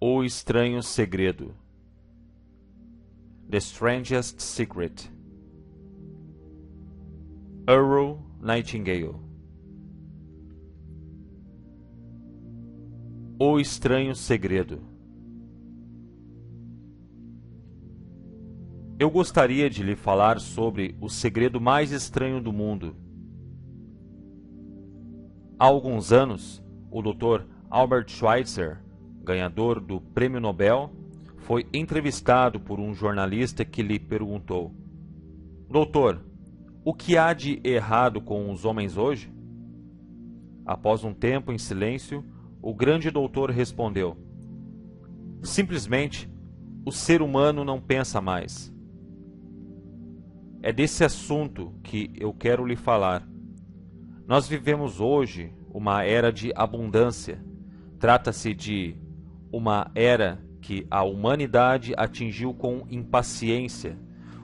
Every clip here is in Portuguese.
O Estranho Segredo. The Strangest Secret. Earl Nightingale. O Estranho Segredo. Eu gostaria de lhe falar sobre o segredo mais estranho do mundo. Há alguns anos, o Dr. Albert Schweitzer, ganhador do Prêmio Nobel, foi entrevistado por um jornalista que lhe perguntou: Doutor, o que há de errado com os homens hoje? Após um tempo em silêncio, o grande doutor respondeu: simplesmente, o ser humano não pensa mais. É desse assunto que eu quero lhe falar. Nós vivemos hoje uma era de abundância. Trata-se de uma era que a humanidade atingiu com impaciência,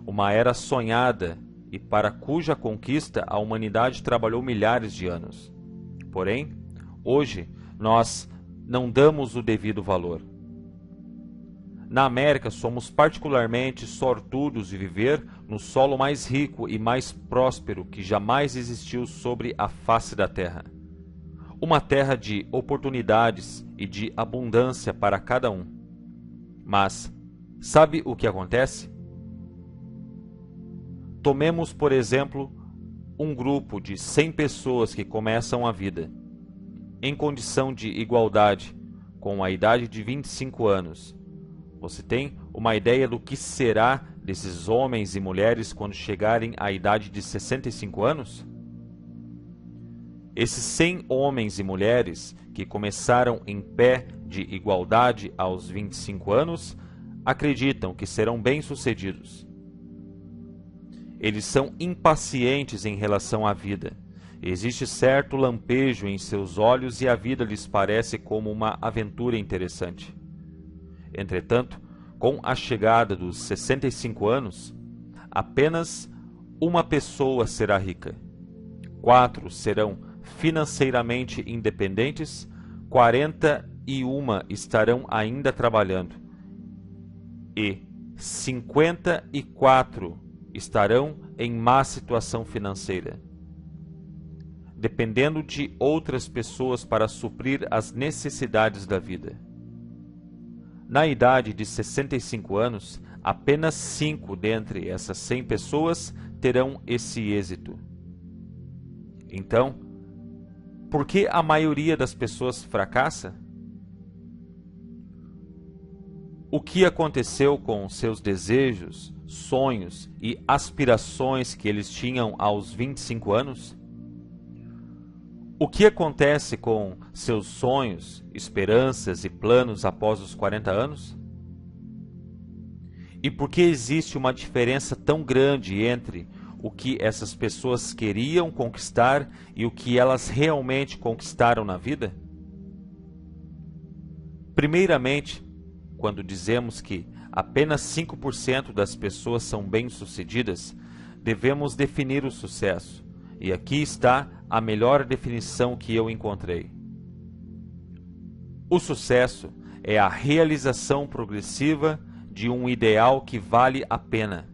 uma era sonhada e para cuja conquista a humanidade trabalhou milhares de anos. Porém, hoje nós não damos o devido valor. Na América somos particularmente sortudos de viver no solo mais rico e mais próspero que jamais existiu sobre a face da terra. Uma terra de oportunidades e de abundância para cada um. Mas, sabe o que acontece? Tomemos, por exemplo, um grupo de 100 pessoas que começam a vida em condição de igualdade, com a idade de 25 anos. Você tem uma ideia do que será desses homens e mulheres quando chegarem à idade de 65 anos? Esses 100 homens e mulheres que começaram em pé de igualdade aos 25 anos acreditam que serão bem-sucedidos. Eles são impacientes em relação à vida. Existe certo lampejo em seus olhos e a vida lhes parece como uma aventura interessante. Entretanto, com a chegada dos 65 anos, apenas uma pessoa será rica, 4 serão financeiramente independentes, 41 estarão ainda trabalhando e 54 estarão em má situação financeira, dependendo de outras pessoas para suprir as necessidades da vida. Na idade de 65 anos, apenas 5 dentre essas 100 pessoas terão esse êxito. Então, por que a maioria das pessoas fracassa? O que aconteceu com seus desejos, sonhos e aspirações que eles tinham aos 25 anos? O que acontece com seus sonhos, esperanças e planos após os 40 anos? E por que existe uma diferença tão grande entre o que essas pessoas queriam conquistar e o que elas realmente conquistaram na vida? Primeiramente, quando dizemos que apenas 5% das pessoas são bem-sucedidas, devemos definir o sucesso. E aqui está a melhor definição que eu encontrei. O sucesso é a realização progressiva de um ideal que vale a pena.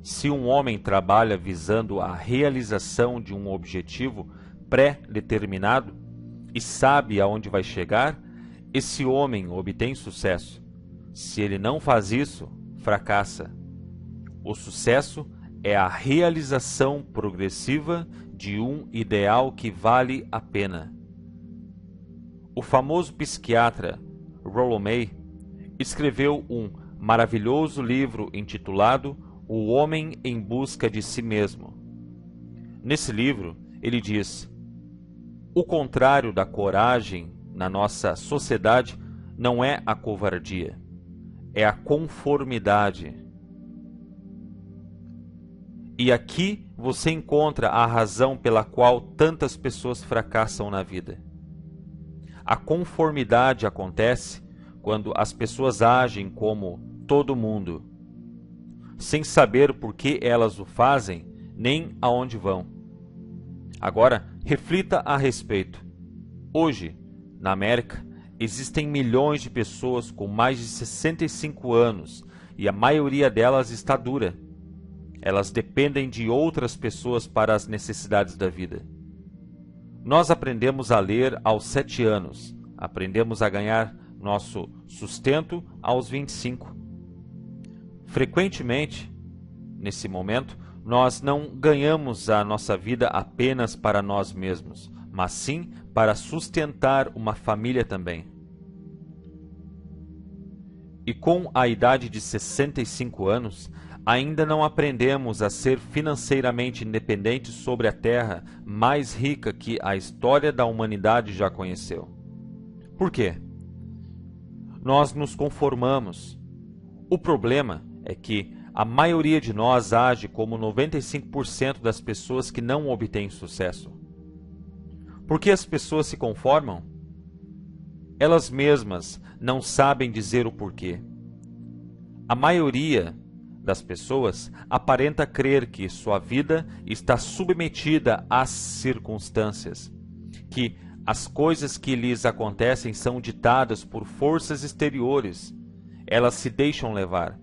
Se um homem trabalha visando a realização de um objetivo pré-determinado e sabe aonde vai chegar, esse homem obtém sucesso. Se ele não faz isso, fracassa. O sucesso é a realização progressiva de um ideal que vale a pena. O famoso psiquiatra Rollo May escreveu um maravilhoso livro intitulado O Homem em Busca de Si Mesmo. Nesse livro, ele diz: o contrário da coragem na nossa sociedade não é a covardia, é a conformidade. E aqui você encontra a razão pela qual tantas pessoas fracassam na vida. A conformidade acontece quando as pessoas agem como todo mundo, sem saber por que elas o fazem nem aonde vão. Agora, reflita a respeito. Hoje, na América, Existem milhões de pessoas com mais de 65 anos e a maioria delas está dura. Elas dependem de outras pessoas para as necessidades da vida. Nós aprendemos a ler aos 7 anos, aprendemos a ganhar nosso sustento aos 25. Frequentemente, nesse momento, nós não ganhamos a nossa vida apenas para nós mesmos, mas sim para sustentar uma família também. E com a idade de 65 anos, ainda não aprendemos a ser financeiramente independentes sobre a terra mais rica que a história da humanidade já conheceu. Por quê? Nós nos conformamos. O problema é que a maioria de nós age como 95% das pessoas que não obtêm sucesso. Por que as pessoas se conformam? Elas mesmas não sabem dizer o porquê. A maioria das pessoas aparenta crer que sua vida está submetida às circunstâncias, que as coisas que lhes acontecem são ditadas por forças exteriores. Elas se deixam levar.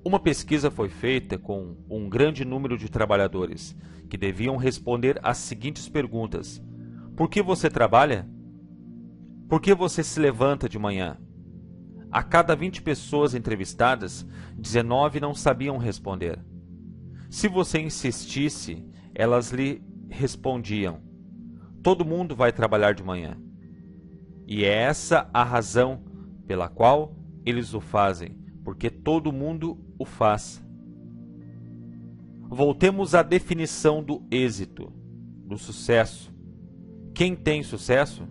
Uma pesquisa foi feita com um grande número de trabalhadores que deviam responder às seguintes perguntas: por que você trabalha? Por que você se levanta de manhã? A cada 20 pessoas entrevistadas, 19 não sabiam responder. Se você insistisse, elas lhe respondiam: todo mundo vai trabalhar de manhã. E é essa a razão pela qual eles o fazem, porque todo mundo o faz. Voltemos à definição do êxito, do sucesso. Quem tem sucesso?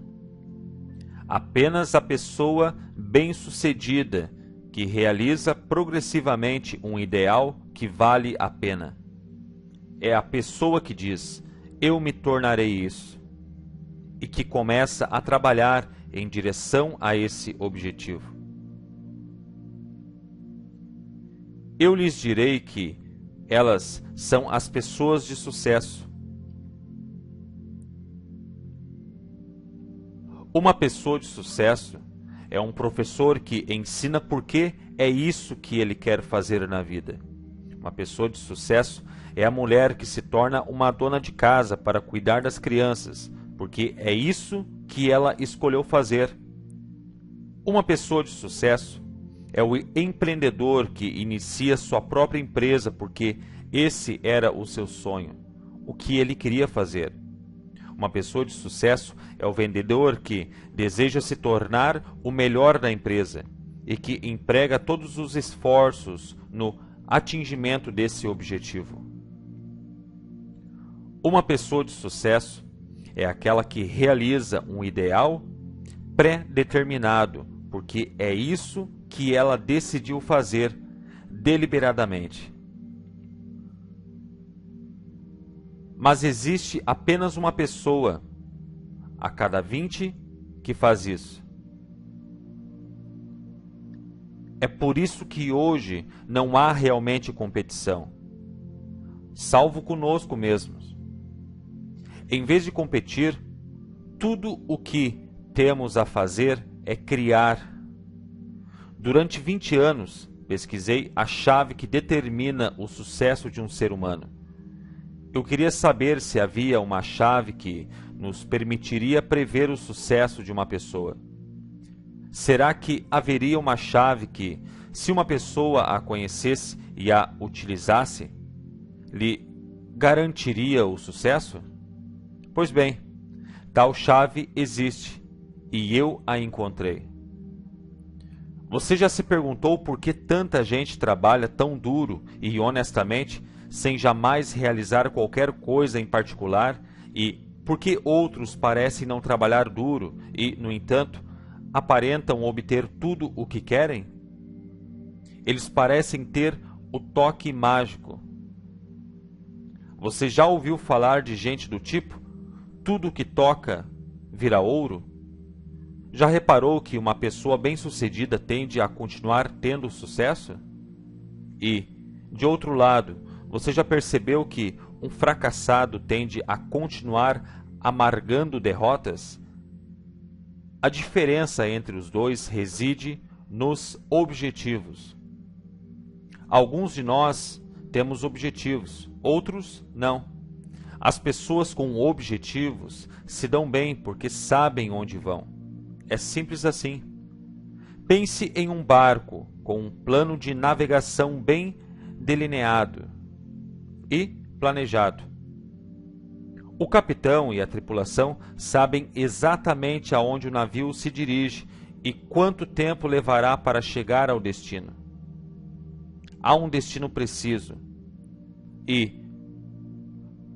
Apenas a pessoa bem-sucedida que realiza progressivamente um ideal que vale a pena. É a pessoa que diz: eu me tornarei isso, e que começa a trabalhar em direção a esse objetivo. Eu lhes direi que elas são as pessoas de sucesso. Uma pessoa de sucesso é um professor que ensina por que é isso que ele quer fazer na vida. Uma pessoa de sucesso é a mulher que se torna uma dona de casa para cuidar das crianças, porque é isso que ela escolheu fazer. Uma pessoa de sucesso é o empreendedor que inicia sua própria empresa porque esse era o seu sonho, o que ele queria fazer. Uma pessoa de sucesso é o vendedor que deseja se tornar o melhor da empresa e que emprega todos os esforços no atingimento desse objetivo. Uma pessoa de sucesso é aquela que realiza um ideal pré-determinado, porque é isso que ela decidiu fazer deliberadamente. Mas existe apenas uma pessoa a cada 20 que faz isso. É por isso que hoje não há realmente competição, salvo conosco mesmos. Em vez de competir, tudo o que temos a fazer é criar. Durante 20 anos, pesquisei a chave que determina o sucesso de um ser humano. Eu queria saber se havia uma chave que nos permitiria prever o sucesso de uma pessoa. Será que haveria uma chave que, se uma pessoa a conhecesse e a utilizasse, lhe garantiria o sucesso? Pois bem, tal chave existe e eu a encontrei. Você já se perguntou por que tanta gente trabalha tão duro e honestamente sem jamais realizar qualquer coisa em particular, e por que outros parecem não trabalhar duro e, no entanto, aparentam obter tudo o que querem? Eles parecem ter o toque mágico. Você já ouviu falar de gente do tipo: tudo que toca vira ouro? Já reparou que uma pessoa bem-sucedida tende a continuar tendo sucesso? E, de outro lado, você já percebeu que um fracassado tende a continuar amargando derrotas? A diferença entre os dois reside nos objetivos. Alguns de nós temos objetivos, outros não. As pessoas com objetivos se dão bem porque sabem onde vão. É simples assim. Pense em um barco com um plano de navegação bem delineado e planejado. O capitão e a tripulação sabem exatamente aonde o navio se dirige e quanto tempo levará para chegar ao destino. Há um destino preciso e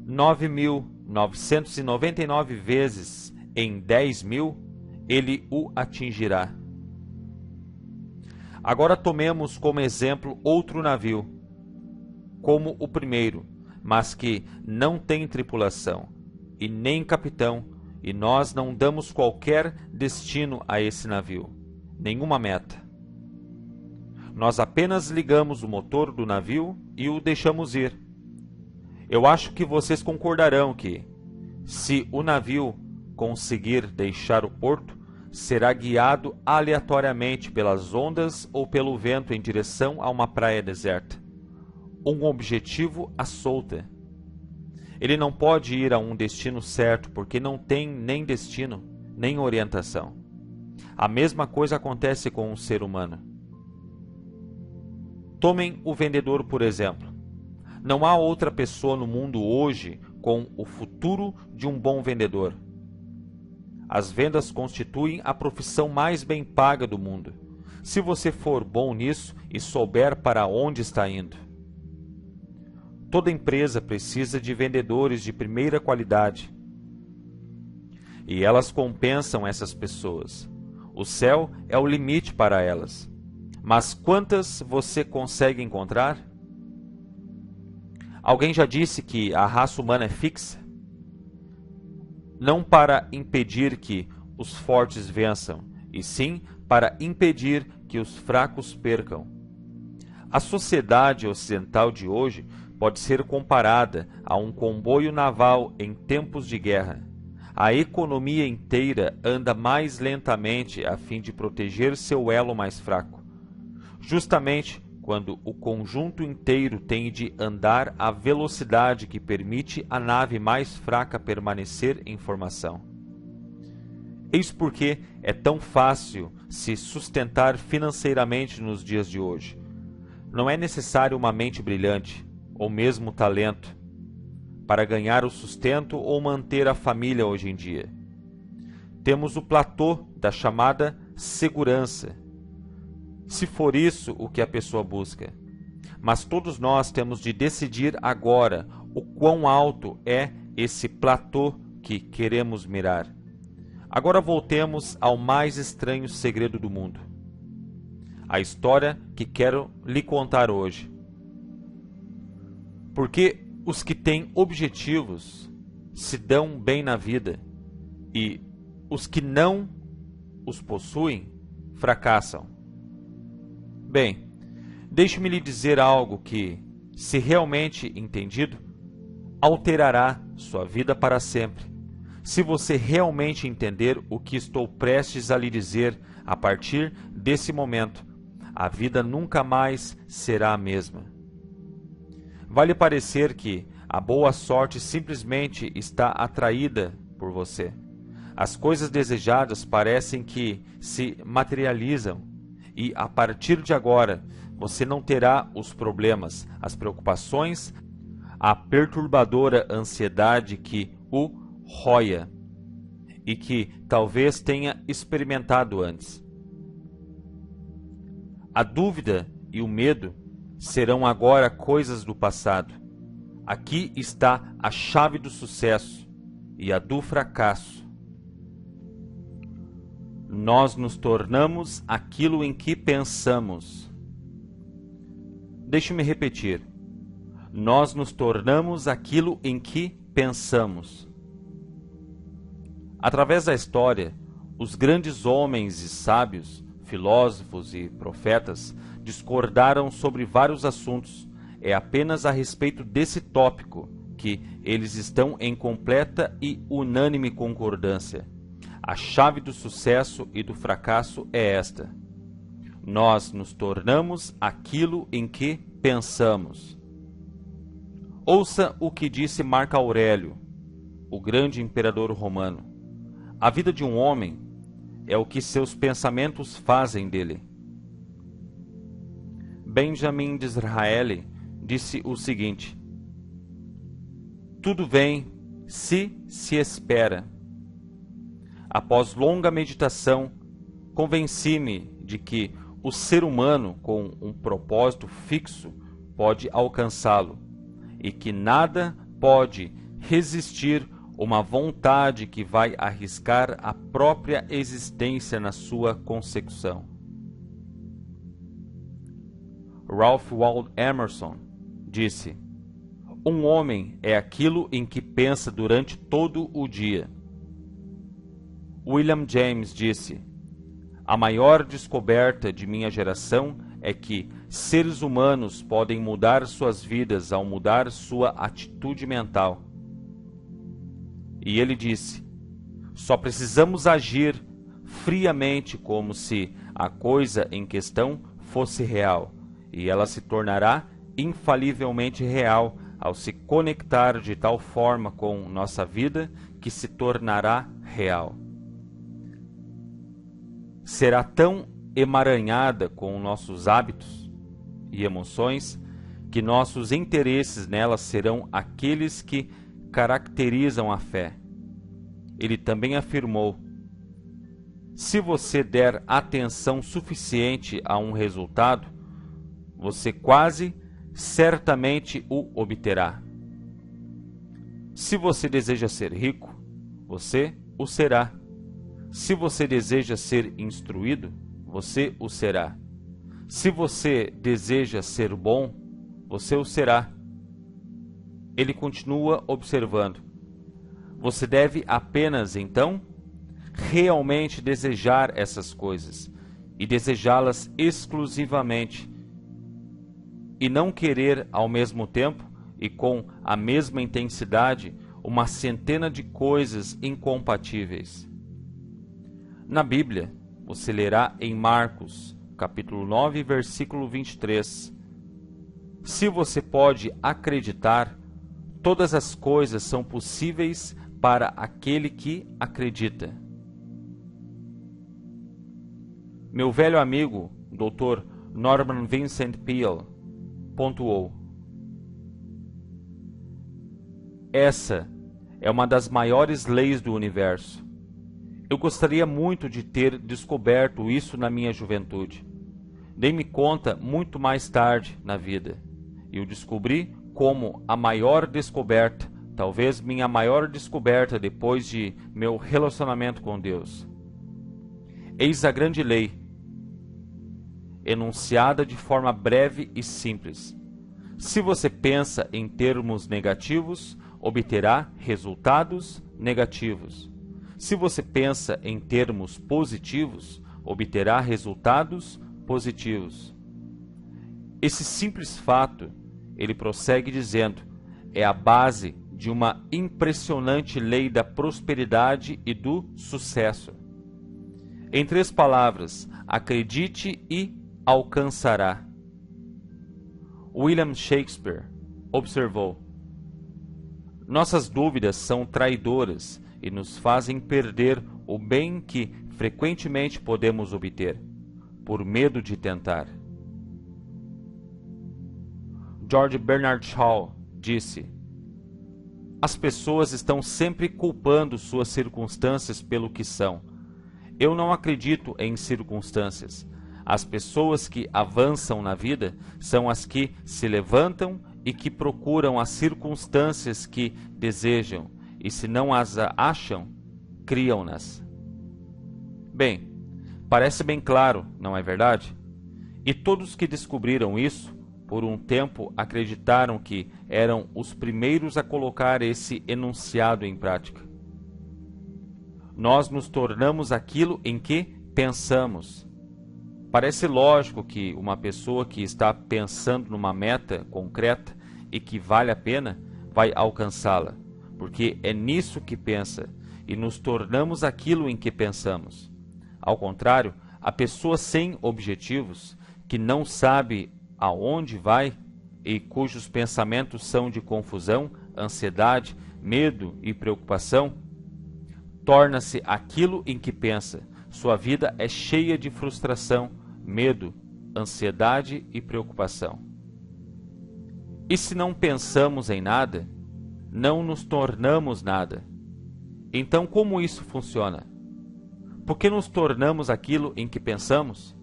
9.999 vezes em 10.000 ele o atingirá. Agora tomemos como exemplo outro navio, como o primeiro, mas que não tem tripulação e nem capitão, e nós não damos qualquer destino a esse navio, nenhuma meta. Nós apenas ligamos o motor do navio e o deixamos ir. Eu acho que vocês concordarão que, se o navio conseguir deixar o porto, será guiado aleatoriamente pelas ondas ou pelo vento em direção a uma praia deserta. Um objetivo à solta. Ele não pode ir a um destino certo porque não tem nem destino, nem orientação. A mesma coisa acontece com um ser humano. Tomem o vendedor, por exemplo. Não há outra pessoa no mundo hoje com o futuro de um bom vendedor. As vendas constituem a profissão mais bem paga do mundo, se você for bom nisso e souber para onde está indo. Toda empresa precisa de vendedores de primeira qualidade. E elas compensam essas pessoas. O céu é o limite para elas. Mas quantas você consegue encontrar? Alguém já disse que a raça humana é fixa? Não para impedir que os fortes vençam, e sim para impedir que os fracos percam. A sociedade ocidental de hoje pode ser comparada a um comboio naval em tempos de guerra. A economia inteira anda mais lentamente a fim de proteger seu elo mais fraco. Justamente quando o conjunto inteiro tem de andar à velocidade que permite à nave mais fraca permanecer em formação. Eis porque é tão fácil se sustentar financeiramente nos dias de hoje. Não é necessário uma mente brilhante, ou mesmo talento, para ganhar o sustento ou manter a família hoje em dia. Temos o platô da chamada segurança, se for isso o que a pessoa busca. Mas todos nós temos de decidir agora o quão alto é esse platô que queremos mirar. Agora voltemos ao mais estranho segredo do mundo. A história que quero lhe contar hoje. Porque os que têm objetivos se dão bem na vida e os que não os possuem fracassam. Bem, deixe-me lhe dizer algo que, se realmente entendido, alterará sua vida para sempre. Se você realmente entender o que estou prestes a lhe dizer a partir desse momento, a vida nunca mais será a mesma. Vai lhe parecer que a boa sorte simplesmente está atraída por você. As coisas desejadas parecem que se materializam e, a partir de agora, você não terá os problemas, as preocupações, a perturbadora ansiedade que o roia e que talvez tenha experimentado antes. A dúvida e o medo serão agora coisas do passado. Aqui está a chave do sucesso e a do fracasso. Nós nos tornamos aquilo em que pensamos. Deixe-me repetir. Nós nos tornamos aquilo em que pensamos. Através da história, os grandes homens e sábios, filósofos e profetas discordaram sobre vários assuntos. É apenas a respeito desse tópico que eles estão em completa e unânime concordância. A chave do sucesso e do fracasso é esta: nós nos tornamos aquilo em que pensamos. Ouça o que disse Marco Aurélio, o grande imperador romano. A vida de um homem é o que seus pensamentos fazem dele. Benjamin Disraeli disse o seguinte: tudo vem se espera. Após longa meditação, convenci-me de que o ser humano, com um propósito fixo, pode alcançá-lo, e que nada pode resistir uma vontade que vai arriscar a própria existência na sua consecução. Ralph Waldo Emerson disse: um homem é aquilo em que pensa durante todo o dia. William James disse: a maior descoberta de minha geração é que seres humanos podem mudar suas vidas ao mudar sua atitude mental. E ele disse: só precisamos agir friamente como se a coisa em questão fosse real, e ela se tornará infalivelmente real ao se conectar de tal forma com nossa vida que se tornará real. Será tão emaranhada com nossos hábitos e emoções que nossos interesses nelas serão aqueles que caracterizam a fé. Ele também afirmou: se você der atenção suficiente a um resultado, você quase certamente o obterá. Se você deseja ser rico, você o será. Se você deseja ser instruído, você o será. Se você deseja ser bom, você o será. Ele continua observando: você deve apenas, então, realmente desejar essas coisas, e desejá-las exclusivamente, e não querer ao mesmo tempo e com a mesma intensidade uma centena de coisas incompatíveis. Na Bíblia, você lerá em Marcos, capítulo 9, versículo 23. Se você pode acreditar, todas as coisas são possíveis para aquele que acredita. Meu velho amigo, Dr. Norman Vincent Peale, pontuou: essa é uma das maiores leis do universo. Eu gostaria muito de ter descoberto isso na minha juventude. Dei-me conta muito mais tarde na vida, e o descobri como a maior descoberta, talvez minha maior descoberta depois de meu relacionamento com Deus. Eis a grande lei, enunciada de forma breve e simples. Se você pensa em termos negativos, obterá resultados negativos. Se você pensa em termos positivos, obterá resultados positivos. Esse simples fato, ele prossegue dizendo, é a base de uma impressionante lei da prosperidade e do sucesso. Em 3 palavras: acredite e alcançará. William Shakespeare observou: nossas dúvidas são traidoras e nos fazem perder o bem que frequentemente podemos obter, por medo de tentar. George Bernard Shaw disse: as pessoas estão sempre culpando suas circunstâncias pelo que são. Eu não acredito em circunstâncias. As pessoas que avançam na vida são as que se levantam e que procuram as circunstâncias que desejam, e se não as acham, criam-nas. Bem, parece bem claro, não é verdade? E todos que descobriram isso, por um tempo acreditaram que eram os primeiros a colocar esse enunciado em prática. Nós nos tornamos aquilo em que pensamos. Parece lógico que uma pessoa que está pensando numa meta concreta e que vale a pena, vai alcançá-la, porque é nisso que pensa. e nos tornamos aquilo em que pensamos. Ao contrário, a pessoa sem objetivos, que não sabe aonde vai e cujos pensamentos são de confusão, ansiedade, medo e preocupação, torna-se aquilo em que pensa. Sua vida é cheia de frustração, medo, ansiedade e preocupação. E se não pensamos em nada, não nos tornamos nada. Então, como isso funciona? Por que nos tornamos aquilo em que pensamos?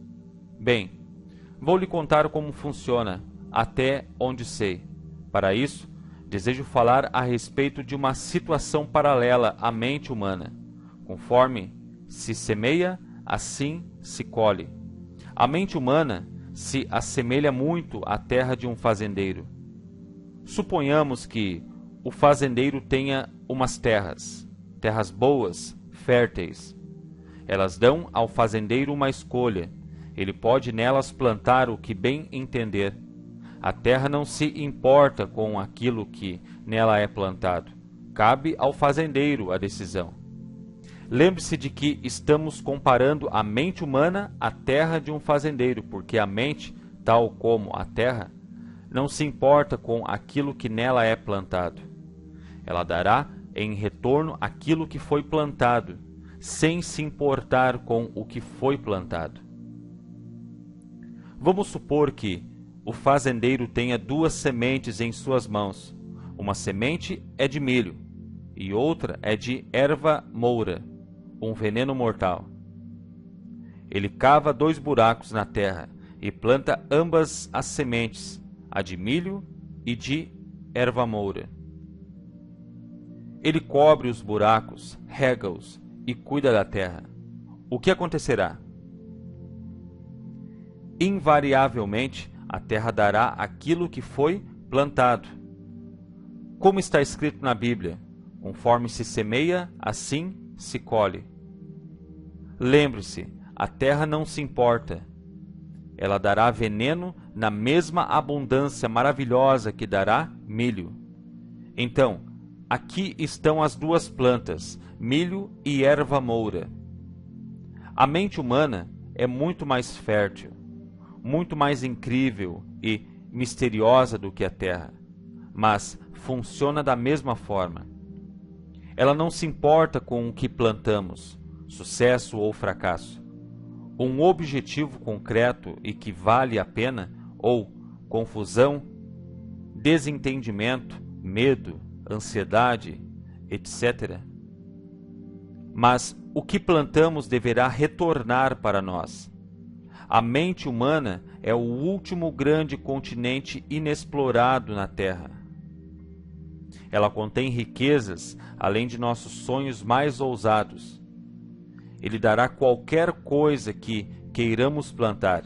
Bem, vou lhe contar como funciona, até onde sei. Para isso, desejo falar a respeito de uma situação paralela à mente humana. Conforme se semeia, assim se colhe. A mente humana se assemelha muito à terra de um fazendeiro. Suponhamos que o fazendeiro tenha umas terras boas, férteis. Elas dão ao fazendeiro uma escolha. Ele pode nelas plantar o que bem entender. A terra não se importa com aquilo que nela é plantado. Cabe ao fazendeiro a decisão. Lembre-se de que estamos comparando a mente humana à terra de um fazendeiro, porque a mente, tal como a terra, não se importa com aquilo que nela é plantado. Ela dará em retorno aquilo que foi plantado, sem se importar com o que foi plantado. Vamos supor que o fazendeiro tenha duas sementes em suas mãos. Uma semente é de milho e outra é de erva moura, um veneno mortal. Ele cava 2 buracos na terra e planta ambas as sementes, a de milho e de erva moura. Ele cobre os buracos, rega-os e cuida da terra. O que acontecerá? Invariavelmente, a terra dará aquilo que foi plantado. Como está escrito na Bíblia, conforme se semeia, assim se colhe. Lembre-se, a terra não se importa. Ela dará veneno na mesma abundância maravilhosa que dará milho. Então, aqui estão as duas plantas, milho e erva moura. A mente humana é muito mais fértil, muito mais incrível e misteriosa do que a terra, mas funciona da mesma forma. Ela não se importa com o que plantamos, sucesso ou fracasso. Um objetivo concreto e que vale a pena, ou confusão, desentendimento, medo, ansiedade, etc. Mas o que plantamos deverá retornar para nós. A mente humana é o último grande continente inexplorado na Terra. Ela contém riquezas além de nossos sonhos mais ousados. Ele dará qualquer coisa que queiramos plantar.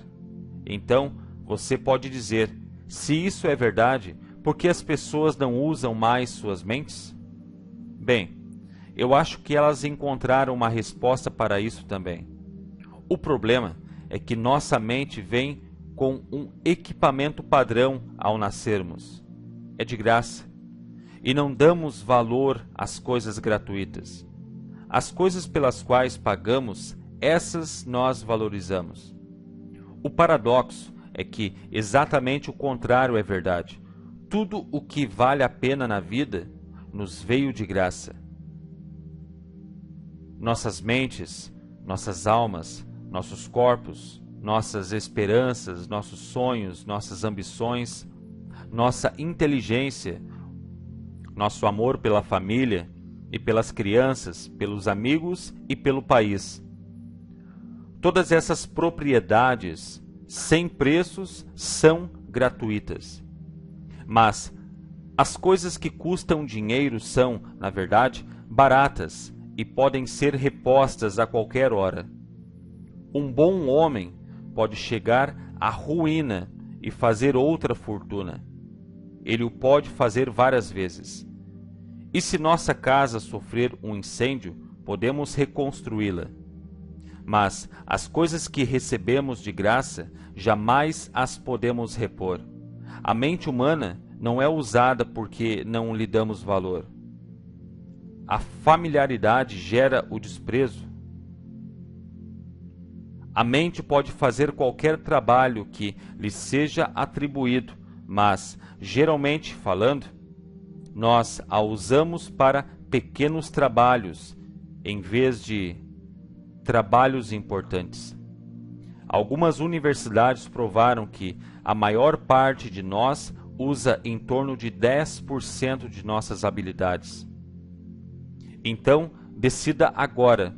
Então, você pode dizer, se isso é verdade, por que as pessoas não usam mais suas mentes? Bem, eu acho que elas encontraram uma resposta para isso também. O problema é que nossa mente vem com um equipamento padrão ao nascermos. É de graça. E não damos valor às coisas gratuitas. As coisas pelas quais pagamos, essas nós valorizamos. O paradoxo é que exatamente o contrário é verdade. Tudo o que vale a pena na vida nos veio de graça. Nossas mentes, nossas almas, nossos corpos, nossas esperanças, nossos sonhos, nossas ambições, nossa inteligência, nosso amor pela família e pelas crianças, pelos amigos e pelo país. Todas essas propriedades, sem preços, são gratuitas. Mas as coisas que custam dinheiro são, na verdade, baratas e podem ser repostas a qualquer hora. Um bom homem pode chegar à ruína e fazer outra fortuna. Ele o pode fazer várias vezes. E se nossa casa sofrer um incêndio, podemos reconstruí-la. Mas as coisas que recebemos de graça, jamais as podemos repor. A mente humana não é usada porque não lhe damos valor. a familiaridade gera o desprezo. A mente pode fazer qualquer trabalho que lhe seja atribuído, mas, geralmente falando, nós a usamos para pequenos trabalhos, em vez de trabalhos importantes. Algumas universidades provaram que a maior parte de nós usa em torno de 10% de nossas habilidades. Então, decida agora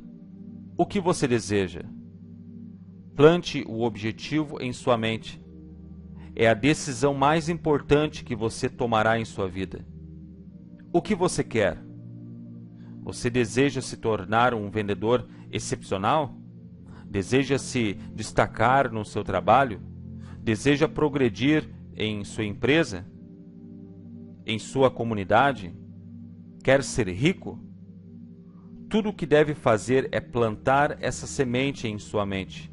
o que você deseja. Plante o objetivo em sua mente. É a decisão mais importante que você tomará em sua vida. O que você quer? Você deseja se tornar um vendedor excepcional? Deseja se destacar no seu trabalho? Deseja progredir em sua empresa? Em sua comunidade? Quer ser rico? Tudo o que deve fazer é plantar essa semente em sua mente,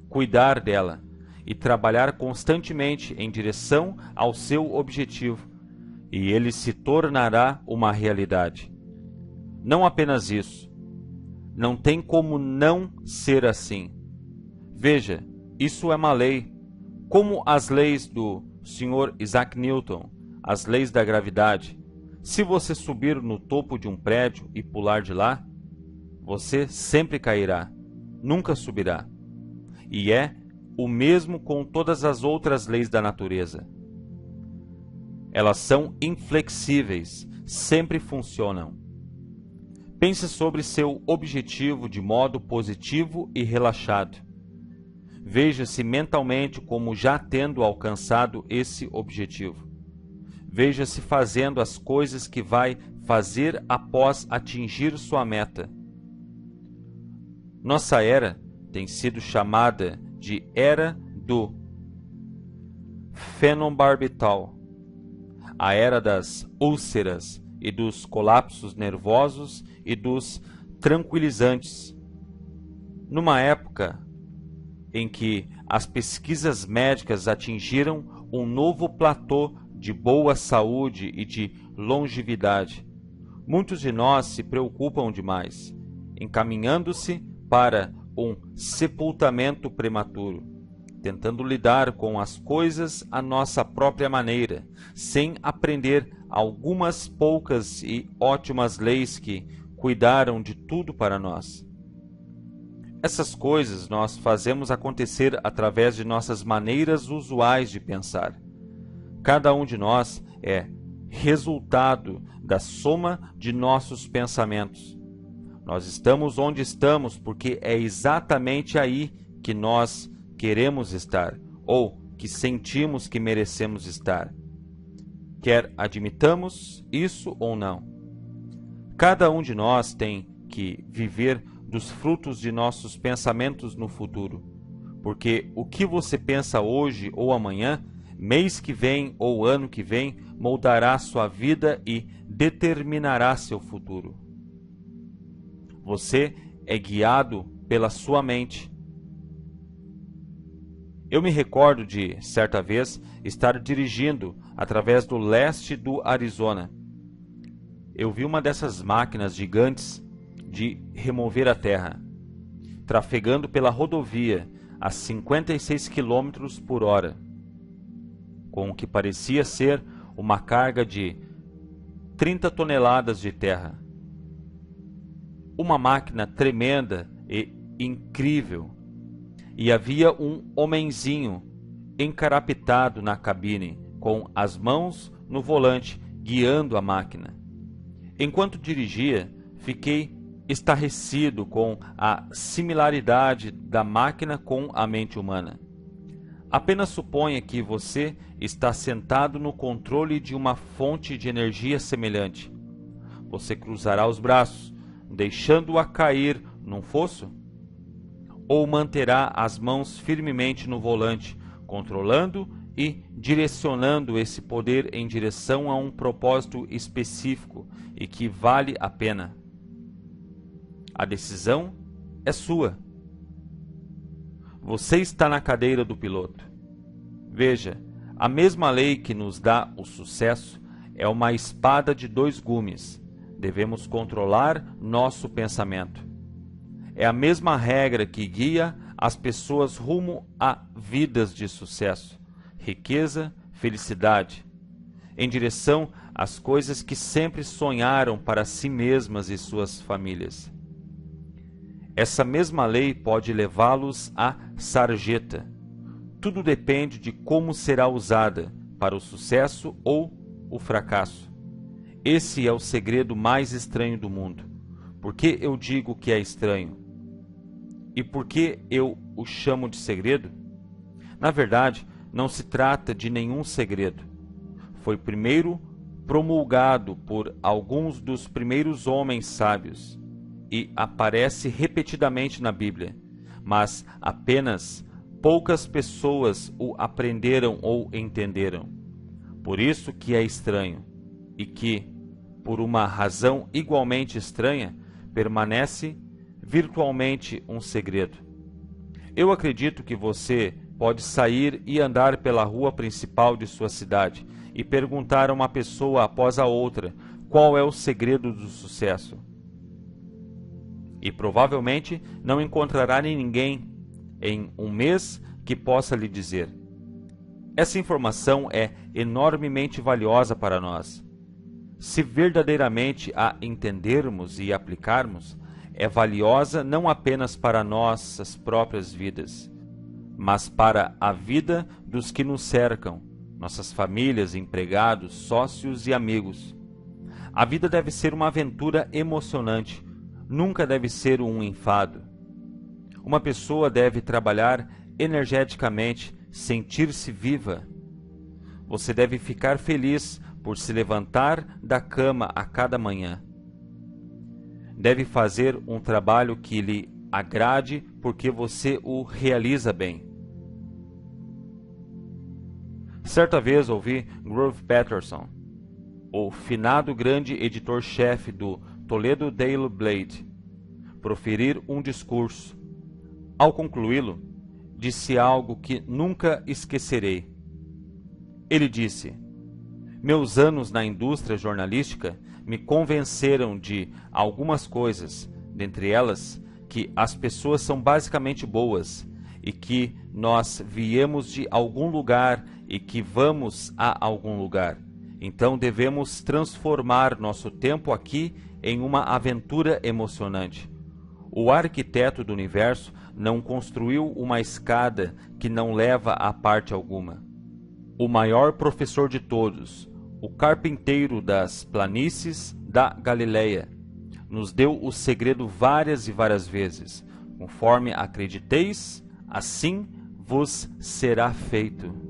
cuidar dela e trabalhar constantemente em direção ao seu objetivo, e ele se tornará uma realidade. Não apenas isso, não tem como não ser assim. Veja, isso é uma lei, como as leis do Sr. Isaac Newton, as leis da gravidade. Se você subir no topo de um prédio e pular de lá, você sempre cairá, nunca subirá. E é o mesmo com todas as outras leis da natureza. Elas são inflexíveis, sempre funcionam. Pense sobre seu objetivo de modo positivo e relaxado. Veja-se mentalmente como já tendo alcançado esse objetivo. Veja-se fazendo as coisas que vai fazer após atingir sua meta. Nossa era tem sido chamada de Era do Fenobarbital, a Era das úlceras e dos colapsos nervosos e dos tranquilizantes. Numa época em que as pesquisas médicas atingiram um novo platô de boa saúde e de longevidade, muitos de nós se preocupam demais, encaminhando-se para um sepultamento prematuro, tentando lidar com as coisas à nossa própria maneira, sem aprender algumas poucas e ótimas leis que cuidaram de tudo para nós. Essas coisas nós fazemos acontecer através de nossas maneiras usuais de pensar. Cada um de nós é resultado da soma de nossos pensamentos. Nós estamos onde estamos porque é exatamente aí que nós queremos estar, ou que sentimos que merecemos estar. Quer admitamos isso ou não. Cada um de nós tem que viver dos frutos de nossos pensamentos no futuro, porque o que você pensa hoje ou amanhã, mês que vem ou ano que vem, moldará sua vida e determinará seu futuro. Você é guiado pela sua mente. Eu me recordo de, certa vez, estar dirigindo através do leste do Arizona. Eu vi uma dessas máquinas gigantes de remover a terra, trafegando pela rodovia a 56 km por hora, com o que parecia ser uma carga de 30 toneladas de terra. Uma máquina tremenda e incrível, e havia um homenzinho encarapitado na cabine, com as mãos no volante, guiando a máquina. Enquanto dirigia, fiquei estarrecido com a similaridade da máquina com a mente humana. Apenas suponha que você está sentado no controle de uma fonte de energia semelhante. Você cruzará os braços, deixando-a cair num fosso? Ou manterá as mãos firmemente no volante, controlando e direcionando esse poder em direção a um propósito específico e que vale a pena? A decisão é sua. Você está na cadeira do piloto. Veja, a mesma lei que nos dá o sucesso é uma espada de dois gumes. devemos controlar nosso pensamento. É a mesma regra que guia as pessoas rumo a vidas de sucesso, riqueza, felicidade, em direção às coisas que sempre sonharam para si mesmas e suas famílias. Essa mesma lei pode levá-los à sarjeta. Tudo depende de como será usada, para o sucesso ou o fracasso. Esse é o segredo mais estranho do mundo. Por que eu digo que é estranho? E por que eu o chamo de segredo? Na verdade, não se trata de nenhum segredo. Foi primeiro promulgado por alguns dos primeiros homens sábios e aparece repetidamente na Bíblia, mas apenas poucas pessoas o aprenderam ou entenderam. Por isso que é estranho e que, por uma razão igualmente estranha, permanece virtualmente um segredo. Eu acredito que você pode sair e andar pela rua principal de sua cidade e perguntar a uma pessoa após a outra qual é o segredo do sucesso. E provavelmente não encontrará ninguém em um mês que possa lhe dizer. Essa informação é enormemente valiosa para nós. Se verdadeiramente a entendermos e aplicarmos, é valiosa não apenas para nossas próprias vidas, mas para a vida dos que nos cercam, nossas famílias, empregados, sócios e amigos. A vida deve ser uma aventura emocionante, nunca deve ser um enfado. Uma pessoa deve trabalhar energeticamente, sentir-se viva. Você deve ficar feliz por se levantar da cama a cada manhã. Deve fazer um trabalho que lhe agrade porque você o realiza bem. Certa vez ouvi Grover Peterson, o finado grande editor-chefe do Toledo Daily Blade, proferir um discurso. Ao concluí-lo, disse algo que nunca esquecerei. Ele disse: "Meus anos na indústria jornalística me convenceram de algumas coisas, dentre elas que as pessoas são basicamente boas e que nós viemos de algum lugar e que vamos a algum lugar. Então devemos transformar nosso tempo aqui em uma aventura emocionante. O arquiteto do universo não construiu uma escada que não leva a parte alguma. O maior professor de todos, o carpinteiro das planícies da Galileia, nos deu o segredo várias e várias vezes. Conforme acrediteis, assim vos será feito."